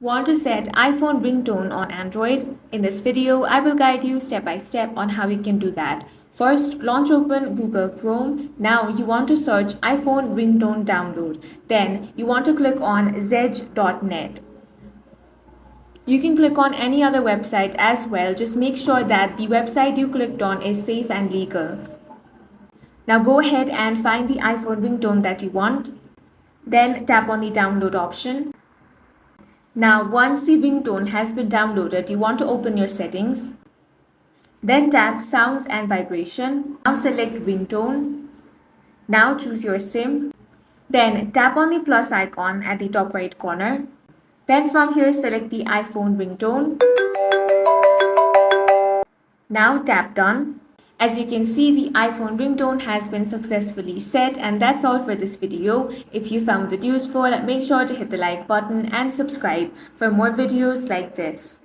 Want to set iPhone ringtone on Android? In this video, I will guide you step by step on how you can do that. First, launch open Google Chrome. Now you want to search iPhone ringtone download. Then you want to click on zedge.net. You can click on any other website as well. Just make sure that the website you clicked on is safe and legal. Now go ahead and find the iPhone ringtone that you want. Then tap on the download option. Now, once the ringtone has been downloaded, you want to open your settings. Then tap Sounds and Vibration. Now select Ringtone. Now choose your SIM. Then tap on the plus icon at the top right corner. Then from here, select the iPhone ringtone. Now tap Done. As you can see, the iPhone ringtone has been successfully set, and that's all for this video. If you found it useful, make sure to hit the like button and subscribe for more videos like this.